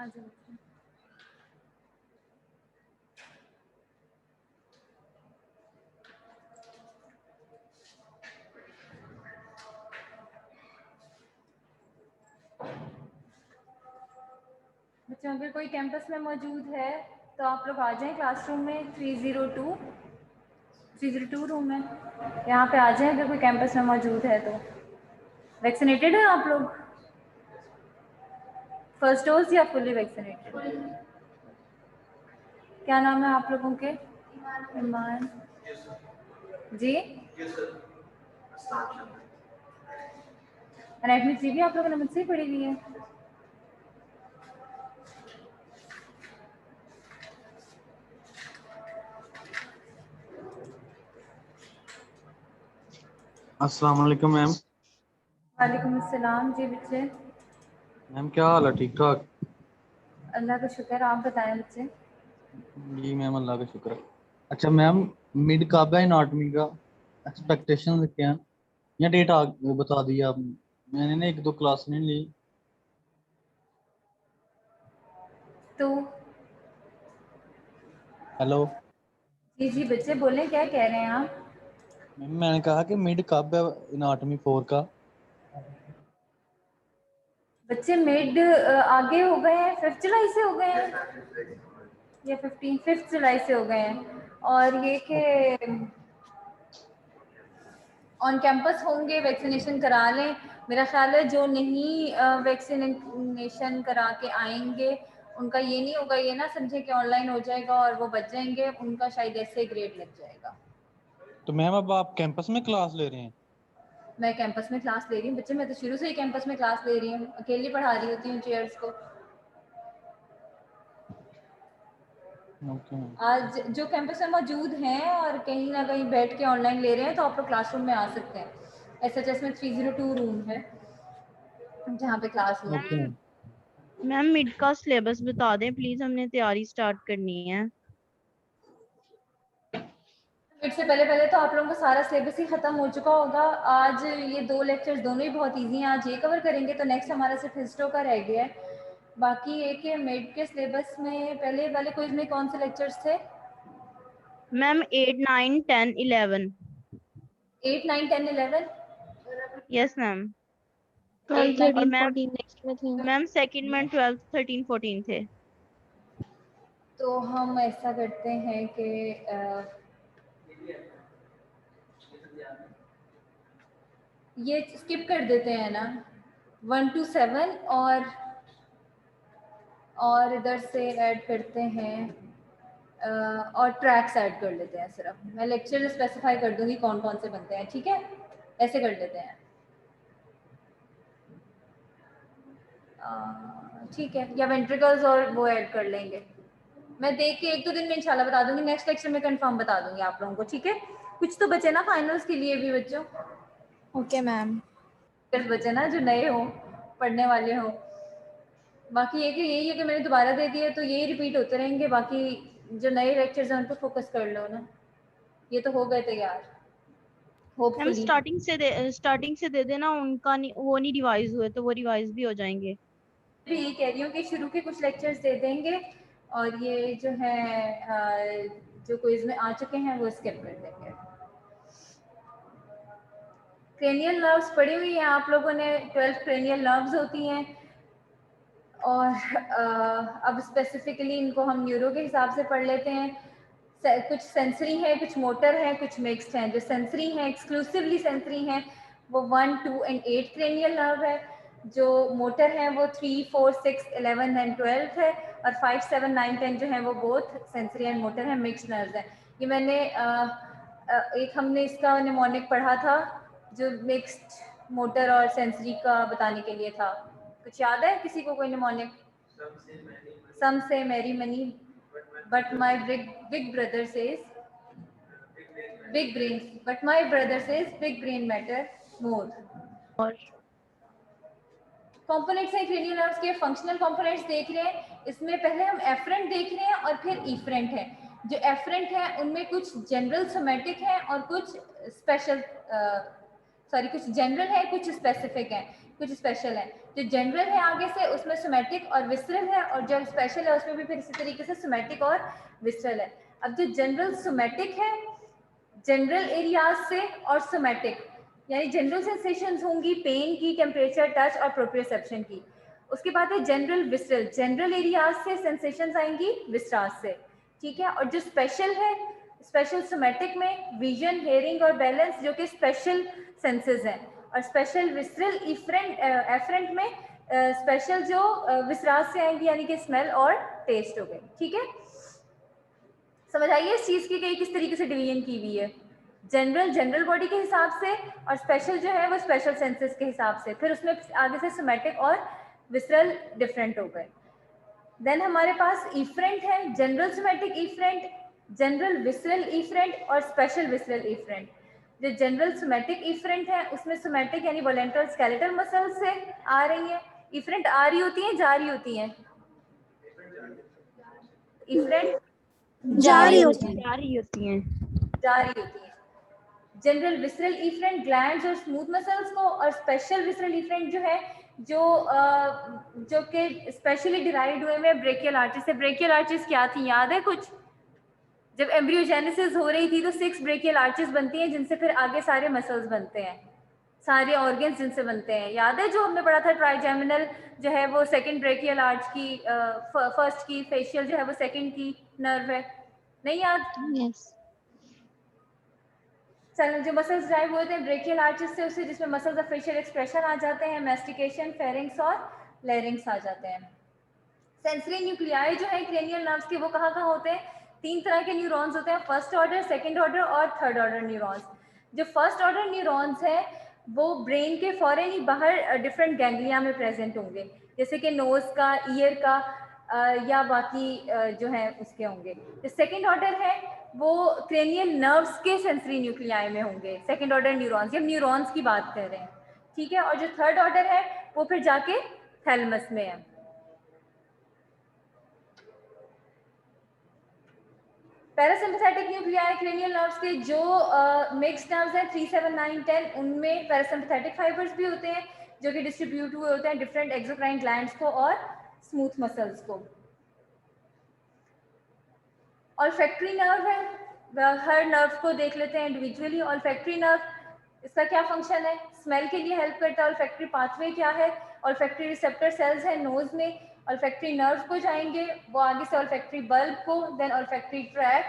आ जाओ। बच्चों अगर कोई कैंपस में मौजूद है तो आप लोग आ जाएं क्लासरूम में 302 रूम है, यहाँ पे आ जाएं अगर कोई कैंपस में मौजूद है तो। वैक्सीनेटेड है आप लोग? फर्स्ट डोज या फुली वैक्सीनेटेड? क्या नाम है आप लोगों के? ईमान जी। एनाटॉमी 3 भी आप लोगों ने मुझसे ही पढ़ी हुई है? अस्सलाम वालेकुम मैम। वालेकुम अस्सलाम जी बच्चे। मैम क्या हाल है? ठीक ठाक? अल्लाह का शुक्र, आप बताएं बच्चे। जी मैम अल्लाह का शुक्र है। अच्छा मैम, मिड कब है एनाटॉमी का? एक्सपेक्टेशन क्या है? या डेट बता दी आपने? मैंने ना एक दो क्लास नहीं ली। तो हेलो जी जी बच्चे बोलें, क्या कह रहे हैं आप? मैम, मैंने कहा कि मिड कब है एनाटॉमी 4 का? बच्चे मिड आगे हो गए हैं, 5 जुलाई से हो गए हैं या 5 जुलाई से हो गए हैं। और ये कि ऑन कैंपस होंगे, वैक्सीनेशन करा लें। मेरा ख्याल है जो नहीं वैक्सीनेशन करा के आएंगे उनका ये नहीं होगा, ये ना समझे कि ऑनलाइन हो जाएगा और वो बच जाएंगे, उनका शायद ऐसे ग्रेड लग जाएगा। तो मैम अब आप कैंपस में क्लास ले रहे हैं? मैं कैंपस में क्लास ले रही हूँ बच्चे, मैं तो शुरू से ही कैंपस में क्लास ले रही हूँ, अकेली पढ़ा रही होती हूँ चेयर्स को। Okay ma'am. आज जो कैंपस में मौजूद हैं और कहीं ना कहीं बैठ के ऑनलाइन ले रहे हैं तो आप लोग क्लासरूम में आ सकते हैं। SHS में 302 रूम है जहाँ पे क्लास होती ओके है। मैम। मैम मिड का सिलेबस बता दें प्लीज, हमने तैयारी स्टार्ट करनी है। मिड से पहले पहले तो आप लोगों का सारा सिलेबस ही खत्म हो चुका होगा। आज ये 2 लेक्चर्स दोनों ही बहुत इजी हैं, आज ये कवर करेंगे तो नेक्स्ट हमारा सिर्फ हिस्ट्री का रह गया है। बाकी ये कि मिड के सिलेबस में पहले वाले क्विज में कौन से लेक्चर्स थे? मैम 8, 9, 10, 11। 8, 9, 10, 11। Yes ma'am. 12, और 13, मैम 14 नेक्स्ट में थे। मैम सेकंड में 12, 13, 14 थे। तो हम ऐसा करते हैं कि ये स्किप कर देते हैं ना, 1 to 7 और इधर से ऐड करते हैं और ट्रैक्स ऐड कर लेते हैं। सिर्फ मैं लेक्चर स्पेसिफाई कर दूंगी कौन कौन से बनते हैं, ठीक है? ऐसे कर लेते हैं, ठीक है? या वेंट्रिकल्स और वो ऐड कर लेंगे। मैं देख के 1-2 दिन में इंशाल्लाह बता दूंगी, नेक्स्ट लेक्चर में कंफर्म बता दूंगी आप लोगों को, ठीक है? कुछ तो बचे ना फाइनल्स के लिए भी बच्चों, ओके मैम। कुछ बचे ना जो नए हो, पढ़ने वाले हो। बाकी ये कि यही है कि मैंने दोबारा दे दिया तो यही रिपीट होते रहेंगे, बाकी जो नए लेक्चर्स हैं उन पर फोकस कर लो ना। ये तो हो गए तैयार मैम होपफुली। स्टार्टिंग से दे देना, उनका नहीं, वो नहीं रिवाइज हुए तो वो रिवाइज भी हो जाएंगे। भी यही कह रही हूँ कि शुरू के कुछ लेक्चर्स दे देंगे और ये जो है जो क्विज में आ चुके हैं वो स्किप कर देंगे। क्रेनियल नर्व्स पढ़ी हुई हैं आप लोगों ने, 12 क्रेनियल नर्व्स होती हैं और अब स्पेसिफिकली इनको हम न्यूरो के हिसाब से पढ़ लेते हैं। कुछ सेंसरी है, कुछ मोटर है, कुछ मिक्स्ड हैं। जो सेंसरी हैं, एक्सक्लूसिवली सेंसरी हैं, वो 1, 2 एंड 8 क्रेनियल नर्व है। जो मोटर हैं वो 3, 4, 6, 11 एंड 12 है और 5, 7, 9, 10 जो हैं वो बोथ सेंसरी एंड मोटर हैं, मिक्स्ड नर्व्स हैं। ये मैंने एक हमने इसका निमोनिक पढ़ा था जो मिक्स्ड मोटर और सेंसरी का बताने के लिए था। कुछ याद है किसी को? कोई mnemonic? Some say marry money but my big brother says big brain, but my brother says big brain matter more. और कंपोनेंट्स हैं क्रेनियल नर्व्स के, फंक्शनल कंपोनेंट्स देख रहे हैं। इसमें पहले हम एफरेंट देख रहे हैं और फिर इफरेंट है। जो एफरेंट है उनमें कुछ जनरल सोमेटिक है और कुछ स्पेशल कुछ जनरल है, कुछ स्पेसिफिक है। कुछ स्पेशल है। जो जनरल है आगे से उसमें सोमैटिक और विसरल है, और जो स्पेशल है उसमें भी फिर इसी तरीके से सोमैटिक और विसरल है। अब जो जनरल सोमैटिक है, जनरल एरियाज से और सोमैटिक, यानी जनरल सेंसेशंस होंगी पेन की, टेम्परेचर, टच और प्रोप्रियोसेप्शन की। उसके बाद है जनरल विसरल, जनरल एरियाज से सेंसेशंस आएंगी विसराज से, ठीक है। और जो स्पेशल है, स्पेशल सोमैटिक में विजन, हेयरिंग और बैलेंस जो कि स्पेशल सेंसेस हैं, और स्पेशल विसरल एफरेंट में स्पेशल जो विसराज से आएंगी, यानी कि स्मेल और टेस्ट हो गए, ठीक है। समझ आइए इस चीज की कि किस तरीके से डिवीजन की हुई है, जनरल जनरल बॉडी के हिसाब से, और स्पेशल जो है वो स्पेशल सेंसेस के हिसाब से। फिर उसमें आगे से सोमैटिक और विसरल डिफरेंट हो गए। देन हमारे पास इफरेंट है, general somatic efferent, general visceral efferent और स्पेशल विसरल इफरेंट। जो जनरल सोमैटिक इफरेंट है उसमें सोमैटिक यानी वोलेंटल स्केलेटल मसल से आ रही है, इफरेंट आ रही होती है, जा रही होती है, इफरेंट जा रही होती है। जा रही होती हैं। जा रही होती है। जनरल विसरल इफरेंट ग्लैंड्स और स्मूथ मसल्स को, और स्पेशल विसरल इफरेंट जो है जो कि स्पेशली डिराइव्ड हुए हैं ब्रेकियल आर्चेस से। ब्रेकियल आर्चेस क्या थी, याद है कुछ? जब एम्ब्रियोजेनेसिस हो रही थी तो 6 ब्रेकियल आर्चेस बनती हैं, जिनसे फिर आगे सारे मसल्स बनते हैं, सारे ऑर्गन्स जिनसे बनते हैं। याद है जो हमने पढ़ा था, ट्राइजेमिनल जो है वो सेकंड ब्रेकियल आर्च की, फर्स्ट की, फेशियल जो है वो सेकंड की नर्व है, नहीं याद? यस। चलो, जो मसल्स ड्राइव होते हैं ब्रेकियल आर्चेस से, उससे जिसमें मसल्स ऑफ फेशियल एक्सप्रेशन आ जाते हैं, मैस्टिकेशन, फेरिंग्स और लैरिंग्स आ जाते हैं। सेंसरी न्यूक्लियाई जो है क्रेनियल नर्व्स के, वो कहाँ कहाँ होते हैं? 3 तरह के न्यूरॉन्स होते हैं, फर्स्ट ऑर्डर, सेकंड ऑर्डर और थर्ड ऑर्डर न्यूरॉन्स। जो फर्स्ट ऑर्डर न्यूरॉन्स हैं वो ब्रेन के फौरन ही बाहर डिफरेंट गैंग्लिया में प्रेजेंट होंगे, जैसे कि नोज का, ईयर का, या बाकी जो है उसके होंगे। जो सेकंड ऑर्डर है वो क्रेनियल नर्व्स के सेंसरी न्यूक्लियाई में होंगे, सेकंड ऑर्डर न्यूरॉन्स, हम न्यूरॉन्स की बात कर रहे हैं, ठीक है। और जो थर्ड ऑर्डर है वो फिर जाके थैलेमस में है। पैरासिम्पथेटिक न्यूक्लियाई क्रेनियल नर्व्स के जो मिक्स्ड नर्व्स हैं 3, 7, 9, 10, उनमें पैरासिम्पथेटिक फाइबर्स भी होते हैं जो कि डिस्ट्रीब्यूट हुए होते हैं डिफरेंट एक्सोक्राइन ग्लैंड्स को और स्मूथ मसल्स को। ऑल्फैक्टरी नर्व है, हर नर्व को देख लेते हैं इंडिविजुअली। ऑल्फैक्टरी नर्व, इसका क्या फंक्शन है? स्मेल के लिए हेल्प करता है। ऑल्फैक्टरी पाथवे क्या है? ऑल्फैक्टरी रिसेप्टर सेल्स हैं नोज में, ऑल्फैक्टरी नर्व को जाएंगे, वो आगे से ऑल्फैक्टरी बल्ब को, then olfactory tract,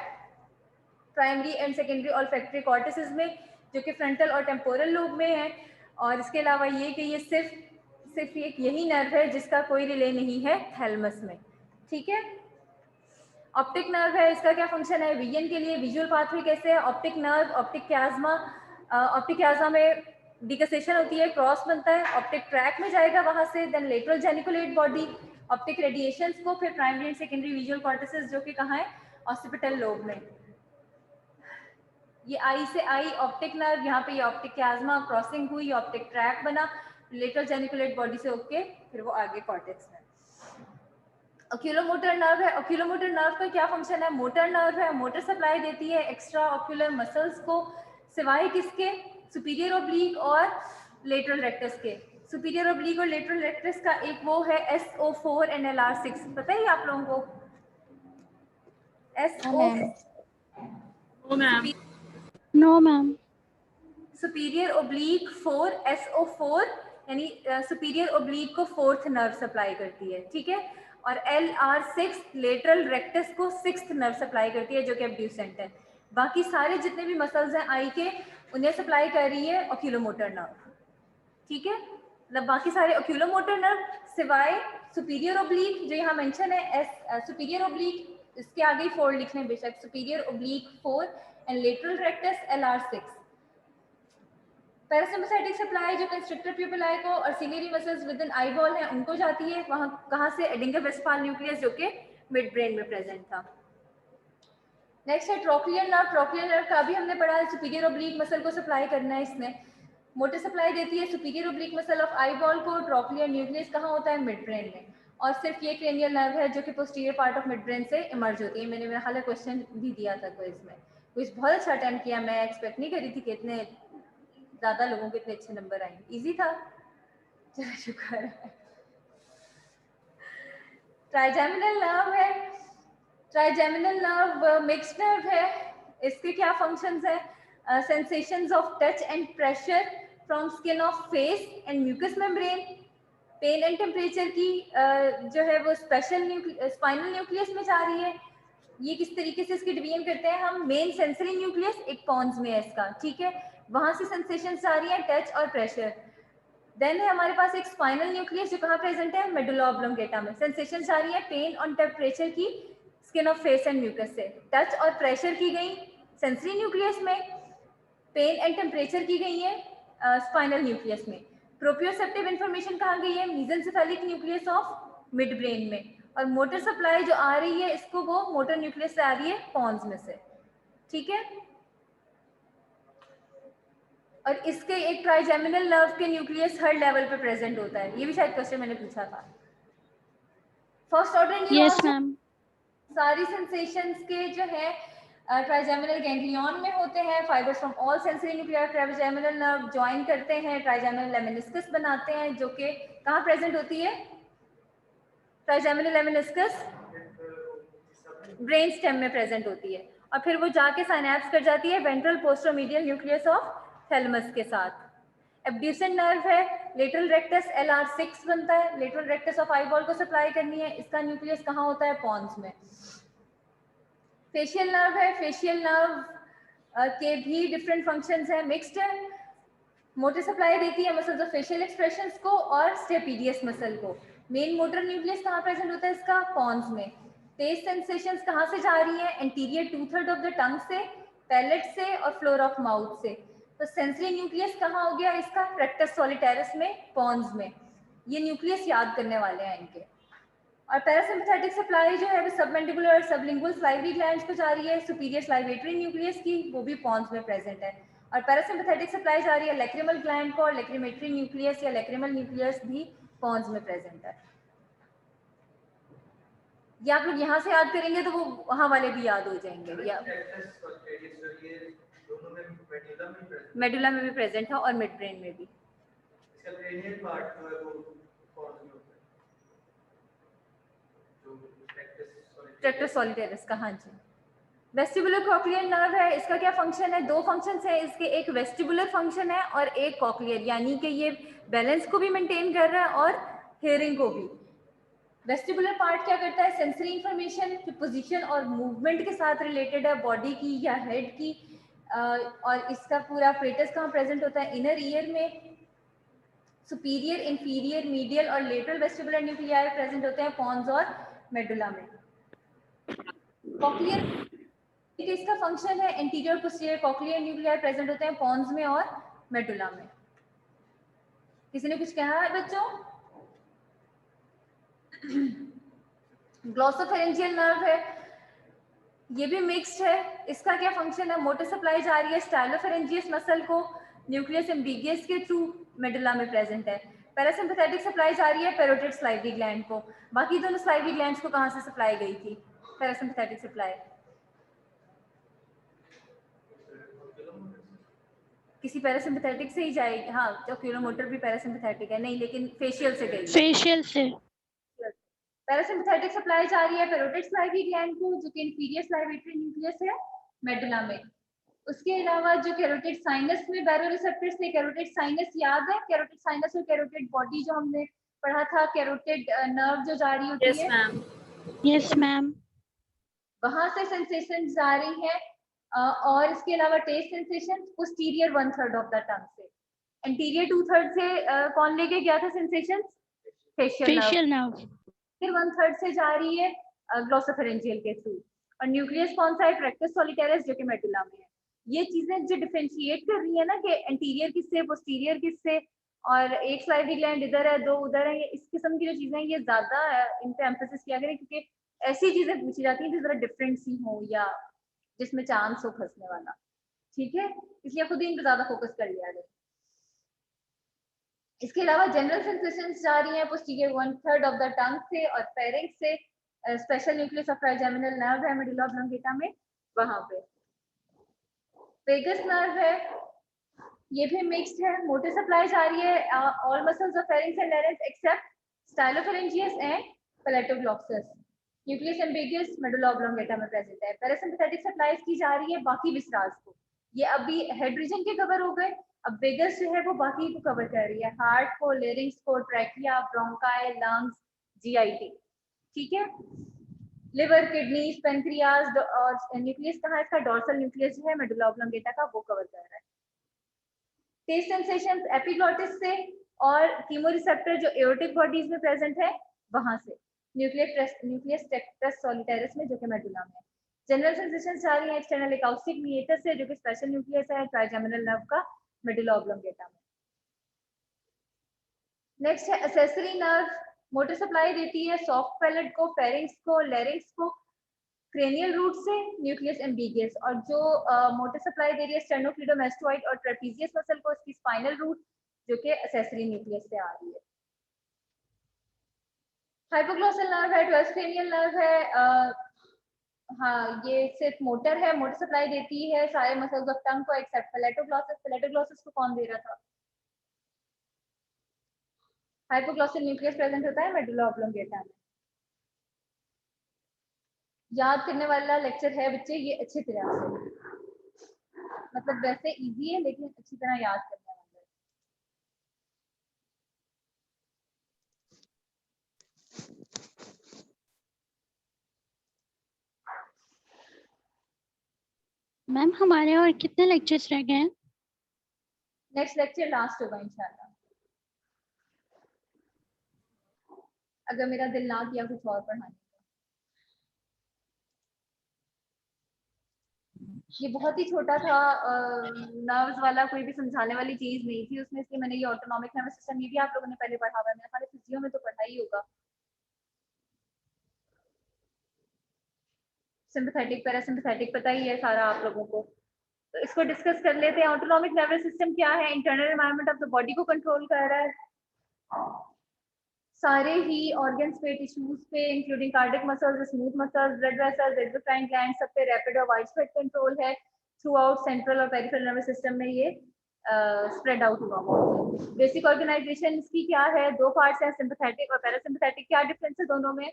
primary and secondary olfactory cortices में जो कि फ्रंटल और टेम्पोरल लोब में है। और इसके अलावा ये कि ये सिर्फ एक यही नर्व है जिसका कोई रिले नहीं है थैलेमस में, ठीक है। ऑप्टिक नर्व है, इसका क्या फंक्शन है? विजन के लिए, विजुअल पाथवे कैसे है? ऑप्टिक नर्व, ऑप्टिक क्याज्मा, ऑप्टिक क्याज्मा में डिकसेशन होती है, क्रॉस बनता है, ऑप्टिक ट्रैक में जाएगा वहां से, then lateral geniculate body, optic radiations को फिर primary and secondary visual cortices जो कि कहाँ है? ऑक्सीपिटल लोब में। ये आई से आई ऑप्टिक नर्व, यहाँ पे ये ऑप्टिक क्याज्मा क्रॉसिंग हुई, ऑप्टिक ट्रैक बना, लेटरल जेनिकुलेट बॉडी से होके फिर वो आगे कॉर्टेक्स में। ऑक्यूलोमोटर नर्व है, ऑक्यूलोमोटर नर्व का क्या फंक्शन है? मोटर नर्व है, मोटर सप्लाई देती है एक्स्ट्रा ऑक्यूलर मसल्स को, सिवाय किसके? सुपीरियर ओब्लिक और लेटरल रेक्टस के। सुपीरियर ओब्लिक और लेटरल रेक्टस का एक वो है SO4 and LR6, पता है आप लोगों को? No ma'am. Superior oblique 4, SO4 यानी सुपीरियर ओब्लिक को फोर्थ नर्व सप्लाई करती है, ठीक है। और LR6 लेटरल रेक्टस को सिक्स्थ नर्व सप्लाई करती है जो कि एब्ड्यूसेंट है। बाकी सारे जितने भी मसल्स हैं आई के, उन्हें सप्लाई कर रही है ऑक्यूलोमोटर नर्व, ठीक है। मतलब बाकी सारे ऑक्यूलोमोटर नर्व सिवाय सुपीरियर ओब्लिक जो यहाँ मेंशन है, सुपीरियर ओब्लिक, इसके आगे 4 लिखने बेशक, superior oblique 4 and lateral rectus LR6। Parasympathetic supply जो कंस्ट्रिक्टर प्यूपिलाई को और ciliary muscles with in eyeball है उनको जाती है, वहां कहां से? एडिंगर वेस्टफाल न्यूक्लियस जो कि मिड ब्रेन में प्रेजेंट था। नेक्स्ट है ट्रोक्लियर नर्व। ट्रोक्लियर नर्व का भी हमने पढ़ा है, सुपीरियर ओब्लिक मसल को सप्लाई करना है इसने, मोटर सप्लाई देती है superior oblique muscle of eyeball को। ट्रोक्लियर न्यूक्लियस कहाँ होता है? मिड ब्रेन में। और सिर्फ ये क्रेनियल नर्व है जो कि posterior part of mid brain से इमर्ज होती है। मैंने मेरा हाल क्वेश्चन भी दिया था क्विज में, क्विज बहुत अच्छा अटेम्प्ट किया, मैं एक्सपेक्ट नहीं करी थी कि इतने ज़्यादा लोगों के इतने अच्छे नंबर आएंगे, इजी था। चलो शुक्र है। ट्राइजेमिनल नर्व है, ट्राइजेमिनल नर्व मिक्स्ड नर्व है। इसके क्या फंक्शंस है? Sensations of touch and pressure from skin of face and mucous membrane. Pain and temperature की जो है वो स्पेशल स्पाइनल न्यूक्लियस में जा रही है। ये किस तरीके से इसकी डिवीजन करते हैं हम? मेन सेंसरी न्यूक्लियस एक पॉन्स में है इसका, ठीक है, वहां से सेंसेशंस आ रही है, टच और प्रेशर। देन है हमारे पास एक स्पाइनल न्यूक्लियस जो कहाँ प्रेजेंट है? मेडुला ऑब्लोंगेटा में। सेंसेशंस आ रही है पेन और टेम्परेचर की skin of face and mucous से। टच और प्रेशर की गई सेंसरी न्यूक्लियस में, पेन एंड टेम्परेचर की गई है स्पाइनल न्यूक्लियस में। प्रोप्रियोसेप्टिव इंफॉर्मेशन कहाँ गई है? Mesencephalic nucleus of midbrain में। और मोटर सप्लाई जो आ रही है इसको वो मोटर न्यूक्लियस से आ रही है पॉन्स में से, ठीक है। और इसके एक ट्राइजेमिनल नर्व के न्यूक्लियस हर लेवल पे प्रेजेंट होता है। ये भी शायद क्वेश्चन मैंने पूछा था। First order yes neurons ma'am. सारी सेंसेशंस के जो है ट्राइजेमिनल गैंग्लियन में होते हैं। Fibres from all sensory nuclear trigeminal nerve join करते हैं, ट्राइजेमिनल लेमिनिस्कस बनाते हैं, जो कि कहाँ प्रेजेंट होती है? ट्राइजेमिनल लेमिनिस्कस ब्रेन स्टेम में प्रेजेंट होती है। और फिर वो जाके साइनेप्स कर जाती है वेंट्रल पोस्टरोमीडियल न्यूक्लियस ऑफ थैलेमस के साथ। एब्ड्यूसेंट नर्व है, लेटरल रेक्टस LR6 बनता है, लेटरल रेक्टस ऑफ आईबॉल को सप्लाई करनी है। इसका न्यूक्लियस कहाँ होता है? पॉन्स में। फेशियल नर्व है, फेशियल नर्व के भी डिफरेंट फंक्शंस हैं, मिक्स्ड है। मोटर सप्लाई देती है मसल्स ऑफ फेशियल एक्सप्रेशंस को और स्टेपीडियस मसल को। मेन मोटर न्यूक्लियस कहाँ प्रेजेंट होता है इसका? पॉन्स में। टेस्ट सेंसेशंस कहाँ से जा रही हैं? एंटीरियर 2/3 ऑफ द टंग से, पैलेट से और फ्लोर ऑफ माउथ से। तो सेंसरी न्यूक्लियस कहाँ हो गया इसका? रेक्टस सॉलिटैरिस में, पॉन्स में। ये न्यूक्लियस याद करने वाले हैं इनके। और पैरासिम्पथेटिक सप्लाई जो है वो सबमेंडिबुलर और सबलिंगुअल स्लाइवरी ग्लैंड्स को जा रही है। सुपीरियर स्लाइवेटरी न्यूक्लियस की, वो भी पॉन्स में प्रेजेंट है। और पैरासिम्पथेटिक सप्लाई जा रही है लैक्रिमल ग्लैंड को, और लैक्रिमेटरी न्यूक्लियस या लैक्रिमल न्यूक्लियस भी पॉन्स में प्रेजेंट है। या आप लोग यहाँ से याद करेंगे तो वो वहाँ वाले भी याद हो जाएंगे। या मेडुला में भी प्रेजेंट है और मिड ब्रेन में भी। ट्रैक्टस सॉलिटैरिस का, हाँ जी। वेस्टिबुलर कॉक्लियर नर्व है, इसका क्या फंक्शन है? दो फंक्शंस हैं इसके, एक वेस्टिबुलर फंक्शन है और एक कॉक्लियर, यानी कि ये बैलेंस को भी मेंटेन कर रहा है और हियरिंग को भी। वेस्टिबुलर पार्ट क्या करता है? सेंसरी इंफॉर्मेशन जो पोजीशन और मूवमेंट के साथ रिलेटेड है, बॉडी की या हेड की। और इसका पूरा अपरेटस कहाँ प्रेजेंट होता है? इनर ईयर में। सुपीरियर, इंफीरियर, मीडियल और लेटरल वेस्टिबुलर न्यूक्लियाई प्रेजेंट होते हैं पॉन्स और मेडुला में। कॉक्लियर इसका फंक्शन है anterior posterior cochlear nuclei present होते हैं पॉन्स में और मेडुला में। किसी ने कुछ कहा है बच्चों? ग्लॉसोफेरेंजियल नर्व है, ये भी मिक्स्ड है। इसका क्या फंक्शन है? मोटर सप्लाई जा रही है स्टाइलोफेरेंजियस मसल को न्यूक्लियस एम्बिगियस के थ्रू, मेडुला में प्रेजेंट है। पैरासिम्पैथेटिक सप्लाई जा रही है पैरोटिड स्लाइवरी ग्लैंड को। बाकी दोनों स्लाइवरी ग्लैंड्स को कहाँ से सप्लाई गई थी पैरासिम्पैथेटिक सप्लाई? किसी पैरासिम्पैथेटिक से ही जाएगी। हाँ, ओक्यूलोमोटर भी पैरासिम्पैथेटिक है, नहीं लेकिन फेशियल से गई। फेशियल से। पैरासिम्पैथेटिक सप्लाई जा रही है पैरोटिड स्लाइवरी ग्लैंड को, जो कि इंफीरियर स्लाइवेटरी न्यूक्लियस है मेडुला में। उसके अलावा जो कैरोटिड साइनस में बैरोरिसेप्टर्स थे, कैरोटिड साइनस याद है? कैरोटिड साइनस और कैरोटिड बॉडी जो हमने पढ़ा था, कैरोटिड नर्व जो जा रही होती है। Yes ma'am. वहां से सेंसेशन जा रही है। और इसके अलावा taste sensation posterior 1/3 of the tongue से, एंटीरियर 2/3 से कौन लेके गया था सेंसेशन? Facial nerve. फिर 1/3 से जा रही है ग्लॉसोफेरेंजियल के थ्रू। और न्यूक्लियस कौन सा है? ट्रैक्टस सॉलिटैरिस, जो कि मेडुला में है। ये चीजें जो डिफरेंशिएट कर रही है ना कि एंटीरियर किससे, पोस्टीरियर किससे, और एक स्लाइवरी ग्लैंड इधर है, दो उधर है, इस किस्म की जो चीजें ये ज्यादा इन पे एम्फेसिस किया करें, क्योंकि ऐसी चीजें पूछी जाती हैं जो जरा डिफरेंट सी हो या जिसमें चांस हो फंसने वाला, ठीक है, इसलिए खुद ही इन पे ज्यादा फोकस कर लिया जाए। इसके अलावा जनरल सेंसेशंस जा रही हैं पोस्टीरियर 1/3 ऑफ द टंग से और फेरिंक्स से। Special nucleus of trigeminal nerve है मेडुला ऑब्लोंगेटा में, वहां पे। वेगस नर्व है, ये भी मिक्स्ड है, मोटर सप्लाई जा रही है all muscles of pharynx and larynx except stylopharyngeus and palatoglossus. Nucleus ambiguus medulla oblongata में प्रेजेंट है। पैरासिम्पैथेटिक सप्लाईज की जा रही है बाकी विसराज को। ये अभी हेड रीजन के कवर हो गए, अब वेगस जो है वो बाकी को कवर कर रही है, हार्ट को, लेरिंग्स को, ट्रैकिया, ब्रोंकाई, लंग्स, जीआईटी। ठीक है, लिवर, किडनीज, पेनक्रियाज और न्यूक्लियस कहाँ है इसका, डोर्सल न्यूक्लियस जो है मेडुला ऑब्लोंगेटा का वो कवर कर रहा है। टेस्ट सेंसेशंस एपिग्लॉटिस से और कीमोरिसेप्टर जो एओर्टिक बॉडीज में प्रेजेंट है वहां से, न्यूक्लियस टेक्टस सॉलिटैरिस में जो कि मेडुला में। जनरल सेंसेशंस जा रही है एक्सटर्नल एकाउस्टिक मीएटर से जो कि स्पेशल न्यूक्लियस है ट्राइजेमिनल नर्व का मेडुला ऑब्लोंगेटा में। नेक्स्ट है एसेसरी नर्व, मोटर सप्लाई देती है सॉफ्ट पैलेट को, फेरिंग्स को, लेरिंग्स को, क्रेनियल रूट से न्यूक्लियस एम्बिगस, और जो मोटर सप्लाई दे रही है स्टेर्नोक्लीडोमास्टोइड और ट्रेपीजियस मसल को इसकी स्पाइनल रूट जो कि एसेसरी न्यूक्लियस से आ रही है। हाइपोग्लॉसल नर्व है, 12th क्रेनियल नर्व है, हाँ ये सिर्फ मोटर है, मोटर सप्लाई देती है सारे मसल्स ऑफ टंग को एक्सेप्ट पैलेटोग्लॉसस। पैलेटोग्लॉसस को कौन दे रहा था? हाइपोग्लॉसल न्यूक्लियस प्रेजेंट होता है मेडुला ऑब्लोंगेटा में। याद करने वाला लेक्चर है बच्चे ये अच्छी तरह से, मतलब वैसे इजी है लेकिन अच्छी तरह याद करने वाला है। मैम हमारे और कितने लेक्चर्स रह गए हैं? नेक्स्ट लेक्चर लास्ट होगा इंशाल्लाह, अगर मेरा दिल ना किया कुछ और पढ़ाने का। ये बहुत ही छोटा था, नर्व्स वाला कोई भी समझाने वाली चीज नहीं थी उसमें, इसलिए मैंने ये ऑटोनॉमिक नर्वस सिस्टम ये भी आप लोगों ने पहले पढ़ा हुआ है, मेरे ख्याल फिजियो में तो पढ़ा ही होगा। सिंपैथेटिक पैरासिम्पैथेटिक पता ही है सारा आप लोगों को, तो इसको डिस्कस कर लेते हैं। ऑटोनॉमिक नर्वस सिस्टम क्या है? Internal environment of the body को कंट्रोल कर रहा है, सारे ही ऑर्गन्स पे, टिश्यूज पे, including cardiac muscles, smooth muscles, blood vessels, exocrine gland, सब पे रैपिड और वाइड स्प्रेड कंट्रोल है थ्रू आउट सेंट्रल और पेरिफेरल नर्वस सिस्टम में, ये स्प्रेड आउट हुआ है। बेसिक ऑर्गेनाइजेशन इसकी क्या है? दो पार्ट्स हैं, सिंपैथेटिक और पैरासिम्पैथेटिक। क्या डिफरेंस है दोनों में?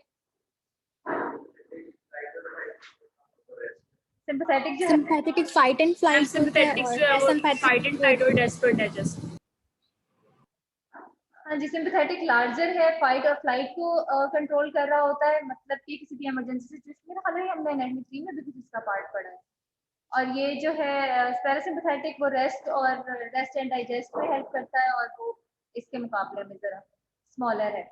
सिंपैथेटिक जो है, sympathetic fight and flight, sympathetic जो है वो फाइट एंड फ्लाइट और डेस्परेट डाइजेस्ट। हाँ जी, सिंपैथेटिक लार्जर है, फाइट और फ्लाइट को कंट्रोल कर रहा होता है, मतलब कि किसी भी इमरजेंसी सिचुएशन में, हालांकि हमने एनाटॉमी 3 में भी कुछ इसका पार्ट पढ़ा है। और ये जो है पैरासिम्पैथेटिक वो रेस्ट एंड डाइजेस्ट में हेल्प करता है, और वो इसके मुकाबले में जरा स्मॉलर है।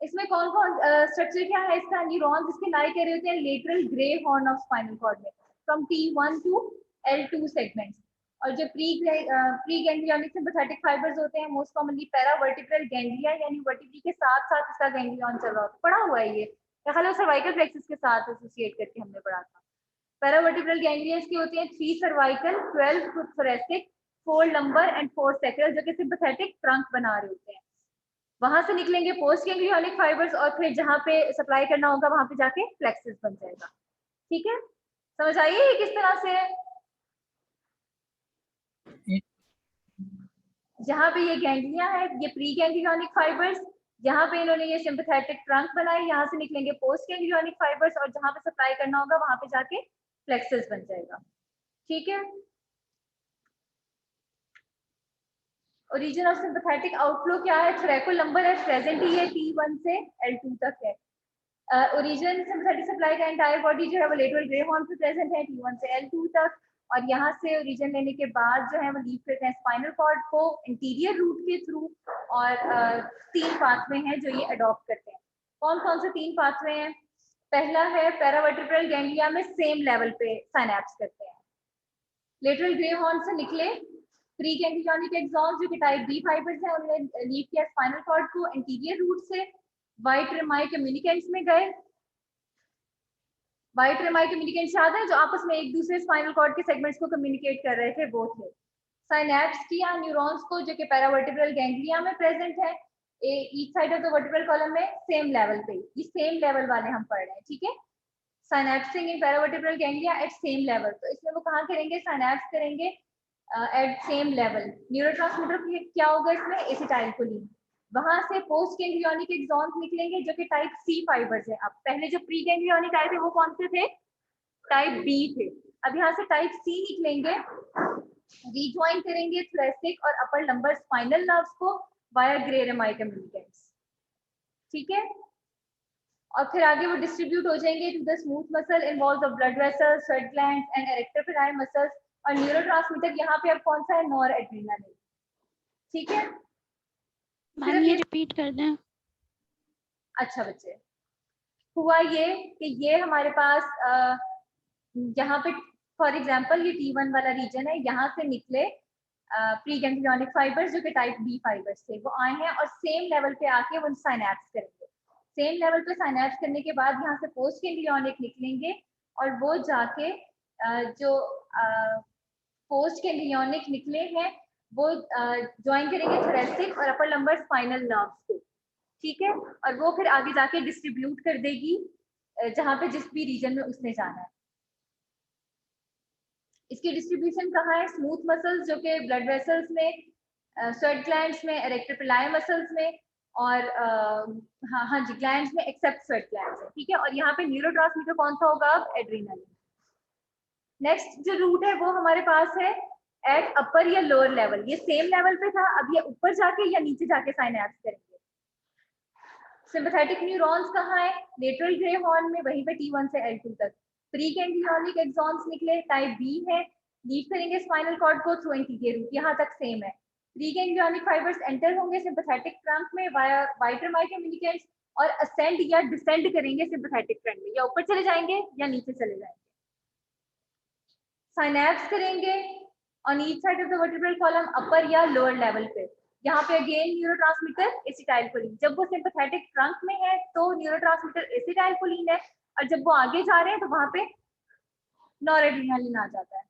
इसमें कौन कौन स्ट्रक्चर क्या है इसका? न्यूरॉन्स इसके लाई कर रहे होते हैं lateral grey horn of spinal cord में, from T1 to L2 segments. और जो प्री गैंग्लियोनिक सिंपैथेटिक फाइबर्स होते हैं मोस्ट कॉमनली पैरावर्टिब्रल गैंग्लिया, यानी वर्टिब्री के साथ साथ इसका गैंग्लियन चल रहा होता है, पढ़ा हुआ है ये, ख्याल सर्वाइकल प्लेक्सस के साथ एसोसिएट करके हमने पढ़ा था। पैरावर्टिब्रल गैंग्लिया की होती है 3 cervical, 12 thoracic, 4 lumbar and 4 sacral, जो कि सिंपैथेटिक ट्रंक बना रहे होते हैं। वहां से निकलेंगे पोस्ट गैंग्लियोनिक फाइबर्स, और फिर जहां पे सप्लाई करना होगा वहां पे जाके प्लेक्सस बन जाएगा। ठीक है, समझ आइए किस तरह से है? जहां पे ये गैंग्लिया है, ये प्री गैंग्लियोनिक फाइबर्स, यहाँ पे इन्होंने ये सिंपैथेटिक ट्रंक बनाई, यहाँ से निकलेंगे पोस्ट गैंग्लियोनिक फाइबर्स, और जहां पे सप्लाई करना होगा वहां पे जाके प्लेक्सस बन जाएगा। ठीक है, ओरिजिन ऑफ सिंपैथेटिक आउटफ्लो क्या है? थोरैकोलम्बर है, प्रेजेंट ही है T1 से L2 तक है। ओरिजिन सिंपैथेटिक सप्लाई का एंटायर बॉडी जो है वो लेटरल ग्रे हॉर्न पे प्रेजेंट है T1 से L2 तक, और यहाँ से ओरिजिन लेने के बाद जो है वो लीव करते हैं स्पाइनल कॉर्ड को इंटीरियर रूट के थ्रू, और 3 पाथवे हैं जो ये अडॉप्ट करते हैं। कौन कौन से 3 पाथवे हैं? पहला है पैरावर्टिब्रल गैंग्लिया में सेम लेवल पे साइनेप्स करते हैं, लेटरल ग्रे हॉर्न से निकले प्री गैंग्लियोनिक एक्सॉन्स जो कि टाइप बी फाइबर्स हैं, उन्होंने लीव किया स्पाइनल कॉर्ड को इंटीरियर रूट से, वाइट रेमाई कम्युनिकेंट्स में गए। वाइट रेमाई कम्युनिकेंट्स याद है जो आपस में एक दूसरे स्पाइनल कॉर्ड के सेगमेंट्स को कम्युनिकेट कर रहे थे, वो थे। साइनेप्स किया न्यूरॉन्स को जो कि पैरावर्टिब्रल गैंग्लिया में प्रेजेंट है, each side of the vertebral column में सेम लेवल पे, ये सेम लेवल वाले हम पढ़ रहे हैं। ठीक है, साइनेप्सिंग इन पैरावर्टिब्रल गैंग्लिया एट सेम लेवल, तो इसमें वो कहाँ करेंगे? साइनेप्स करेंगे एट सेम लेवल। न्यूरोट्रांसमीटर क्या होगा इसमें, एसिटाइलकोलिन। वहां से पोस्ट गैंग्लियोनिक एक्सॉन्स निकलेंगे जो कि टाइप सी फाइबर्स है। अब पहले जो प्री गैंग्लियोनिक आए थे वो कौन से थे, टाइप बी थे। अब यहाँ से टाइप सी निकलेंगे, रिज्वाइन करेंगे थोरैसिक और अपर लंबर स्पाइनल नर्व्स को वाया ग्रे रेमाई कम्युनिकेंट्स, ठीक है। और फिर आगे वो डिस्ट्रीब्यूट हो जाएंगे to the smooth muscle involve the blood vessels, sweat glands and arrector pili muscles. और न्यूरोट्रांसमीटर यहाँ पे अब कौन सा है, नॉर एड्रेनालिन, ठीक है। मैम ये रिपीट कर दें। अच्छा बच्चे, हुआ ये कि ये हमारे पास यहाँ पे फॉर एग्जांपल ये T1 वाला रीजन है, यहाँ से निकले प्री गैंग्लियोनिक फाइबर्स जो कि टाइप बी फाइबर्स थे, वो आए हैं और सेम लेवल पे आके वो साइनैप्स करेंगे। सेम लेवल पे साइनैप्स करने के बाद यहाँ से पोस्ट गैंग्लियोनिक निकलेंगे और वो जाके जो पोस्ट गैंग्लियोनिक निकले हैं वो ज्वाइन करेंगे थोरैसिक और अपर लंबर स्पाइनल नर्व्स को, ठीक है। और वो फिर आगे जाके डिस्ट्रीब्यूट कर देगी जहाँ पे जिस भी रीजन में उसने जाना है। इसकी डिस्ट्रीब्यूशन कहाँ है, स्मूथ मसल्स जो कि ब्लड वेसल्स में, स्वेट ग्लैंड्स में, इरेक्टर पिलाई मसल्स में और हाँ जी ग्लैंड्स में एक्सेप्ट स्वेट ग्लैंड्स है, ठीक है। और यहाँ पे न्यूरोट्रांसमीटर कौन सा होगा, अब एड्रेनालिन। नेक्स्ट जो रूट है वो हमारे पास है एट अपर या लोअर लेवल। ये सेम लेवल पे था, अब ये ऊपर जाके या नीचे जाके साइनैप्स करेंगे। सिंपैथेटिक न्यूरॉन्स कहाँ है, लेटरल ग्रे हॉर्न में, वहीं पे T1 से L2 तक। प्री गैंग्लियोनिक एक्सॉन्स निकले, टाइप बी है, लीव करेंगे स्पाइनल कॉर्ड को थ्रू एंटीरियर रूट, यहाँ तक सेम है। प्री गैंग्लियोनिक फाइबर्स एंटर होंगे सिंपैथेटिक ट्रंक में वाया वाइटर कम्युनिकेंट्स और असेंड या डिसेंड करेंगे सिंपैथेटिक ट्रंक में, या ऊपर चले जाएंगे या नीचे चले जाएंगे। साइनैप्स करेंगे on each side of the vertebral column, upper या लोअर लेवल पे। यहाँ पे अगेन न्यूरोट्रांसमीटर एसिटाइलकोलिन, जब वो सिंपैथेटिक ट्रंक में है तो न्यूरोट्रांसमीटर एसिटाइलकोलिन है, और जब वो आगे जा रहे हैं तो वहां पे नॉरएड्रेनालिन आ जाता है।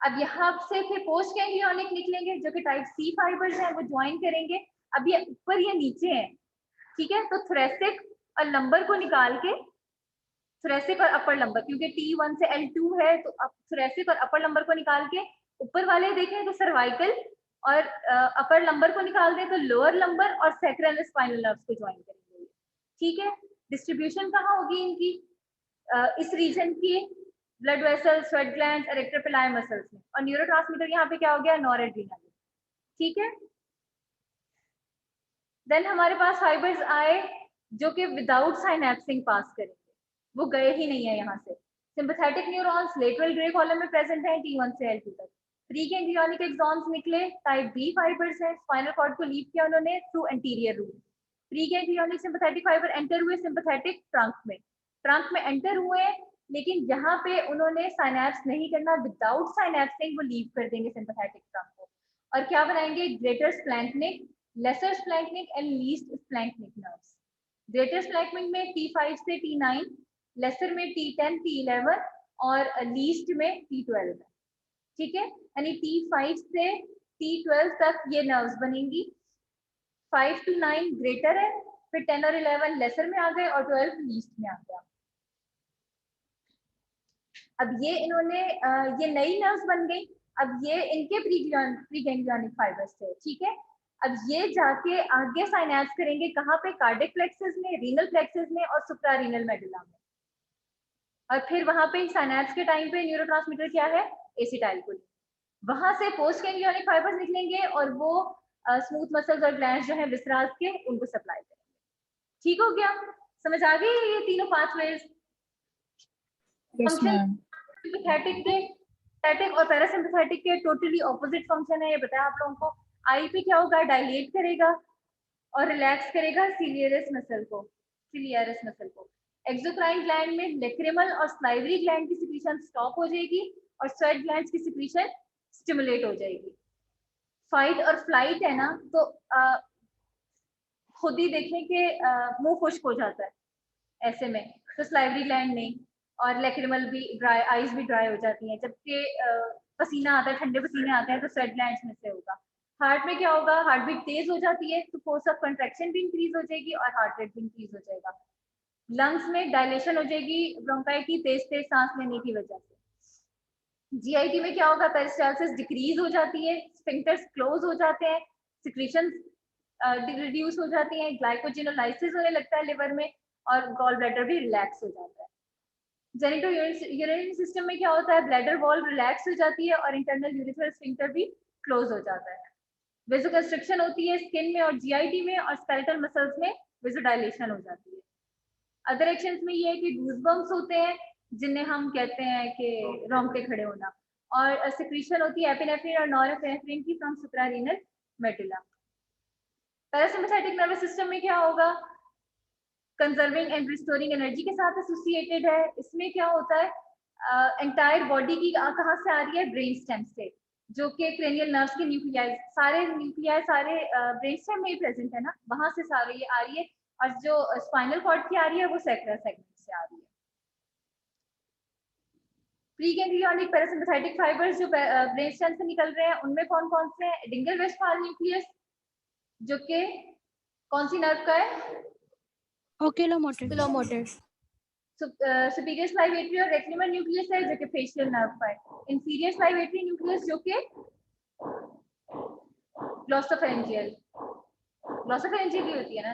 अब यहाँ से फिर पोस्ट गैंग्लियोनिक निकलेंगे जो कि टाइप सी फाइबर्स हैं, वो ज्वाइन करेंगे। अब ये ऊपर या नीचे है, ठीक है। तो थोरैसिक और लंबर को निकाल के, थोरैसिक और अपर लंबर, क्योंकि T1 से L2 है तो अब थोरैसिक और अपर लंबर को निकाल के ऊपर वाले देखें तो सर्वाइकल, और अपर लंबर को निकाल दें तो लोअर लंबर और सैक्रल स्पाइनल नर्व्स को ज्वाइन करेंगे, ठीक है। डिस्ट्रीब्यूशन कहाँ होगी इनकी, इस रीजन की blood vessels, sweat glands, erector पिलाई मसल्स में। और न्यूरोट्रांसमीटर यहाँ पे क्या हो गया, नॉरएड्रेनालिन, ठीक है। देन हमारे पास फाइबर्स आए जो कि विदाउट साइनैप्सिंग पास करेंगे, वो गए ही नहीं है यहाँ से। Sympathetic neurons lateral grey column में प्रेजेंट है T1 से L2 तक। प्री गैंग्लियोनिक एक्सॉन्स निकले, टाइप बी फाइबर्स हैं, स्पाइनल कॉर्ड को लीव किया उन्होंने through anterior root. Preganglionic sympathetic fibre enter हुए सिंपैथेटिक ट्रंक में एंटर हुए, लेकिन यहाँ पे उन्होंने साइनैप्स नहीं करना, विदाउट साइनैप्सिंग वो लीव कर देंगे सिंपैथेटिक ट्रंक को, और क्या बनाएंगे, greater splanchnic, lesser splanchnic and least splanchnic nerves. Greater splanchnic में T5 से T9, लेसर में T10 T11 और लीस्ट में T12 है, ठीक है। यानी T5 से T12 तक ये नर्व्स बनेंगी। 5 to 9 ग्रेटर है, फिर 10 और 11 लेसर में आ गए और 12 लीस्ट में आ गया। अब ये इन्होंने ये नई नर्व्स बन गई। अब ये इनके प्री गैंग्लियोनिक फाइबर्स थे, ठीक है। अब ये जाके आगे साइनैप्स करेंगे कहाँ पे, कार्डिक प्लेक्सस में, रीनल प्लेक्सस में और सुप्रारीनल मेडुला में। और फिर वहां पे साइनैप्स के टाइम पे न्यूरोट्रांसमीटर क्या है, एसिटाइलकोलिन। वहां से पोस्ट गैंग्लियोनिक फाइबर्स निकलेंगे और वो स्मूथ मसल्स और ग्लैंड्स जो है विसरास के, उनको सप्लाई करेंगे। ठीक हो गया, समझ आ गई ये तीनों पाथवेज। सिंपैथेटिक के, सिंपैथेटिक और पैरासिम्पैथेटिक के टोटली ऑपोजिट फंक्शन है, ये बताया आप लोगों को। आईपी क्या होगा, डायलेट करेगा और रिलैक्स करेगा सिलियरस मसल को। एक्सोक्राइन ग्लैंड में लेक्रिमल और स्लाइवरी ग्लैंड की सिक्रीशन स्टॉप हो जाएगी और स्वेट ग्लैंड्स की सिक्रीशन स्टिमुलेट हो जाएगी। फाइट और फ्लाइट है ना, तो खुद ही देखें कि मुंह खुश्क हो जाता है ऐसे में, तो स्लाइवरी ग्लैंड नहीं, और लेक्रिमल भी ड्राई, आईज भी ड्राई हो जाती हैं। जबकि पसीना आता है, ठंडे पसीने आते हैं तो स्वेट ग्लैंड्स में से होगा। हार्ट में क्या होगा, हार्ट बीट तेज हो जाती है तो फोर्स ऑफ कंट्रैक्शन भी इंक्रीज हो जाएगी और हार्ट रेट भी इंक्रीज हो जाएगा। लंग्स में डायलेशन हो जाएगी ब्रोंकाई की तेज सांस लेने की वजह से। जीआईटी में क्या होगा, पेरिस्टालसिस डिक्रीज हो जाती है, स्फिंक्टर्स क्लोज हो जाते हैं, सिक्रीशन रिड्यूस हो जाती है, ग्लाइकोजिनोलाइसिस होने लगता है लिवर में, और गॉल ब्लैडर भी रिलैक्स हो जाता है। जेनिटो यूरिनरी सिस्टम में क्या होता है, ब्लैडर वॉल रिलैक्स हो जाती है और इंटरनल यूरिथ्रल स्फिंक्टर भी क्लोज हो जाता है। वेसोकंस्ट्रिक्शन होती है स्किन में और जीआईटी में, और स्केलेटल मसल्स में वेसोडाइलेशन हो जाती है। अदर एक्शंस में ये है कि गूज़बम्प्स होते हैं, जिन्हें हम कहते हैं कि रोंगटे खड़े होना, और सिक्रीशन होती है एपिनेफ्रिन और नॉरएपिनेफ्रिन की from suprarenal medulla. Parasympathetic nervous system में क्या होगा, कंजर्विंग एंड रिस्टोरिंग एनर्जी के साथ एसोसिएटेड है। इसमें क्या होता है, एंटायर बॉडी की कहाँ से आ रही है, ब्रेन स्टेम से, जो कि क्रेनियल नर्व्स के न्यूक्लियाई, सारे न्यूक्लियाई सारे ब्रेन स्टेम में ही प्रेजेंट है ना, वहां से सारे ये आ रही है, और जो स्पाइनल कॉर्ड की आ रही है वो सैक्रल सेगमेंट से आ रही है। प्रीगैंग्लियोनिक पैरासिम्पैथेटिक फाइबर्स जो ब्रेन स्टेम से निकल रहे हैं, उनमें कौन कौन से हैं, डिंगल वेस्टफाल न्यूक्लियस, जो कि कौन सी नर्व का है, ओक्यूलोमोटर। सुपीरियर स्लाइवेटरी और रेक्टिमल न्यूक्लियस है, जो कि फेशियल नर्व का है। इंफीरियर स्लाइवेटरी न्यूक्लियस जो कि ग्लॉसोफेरेंजियल की होती है ना।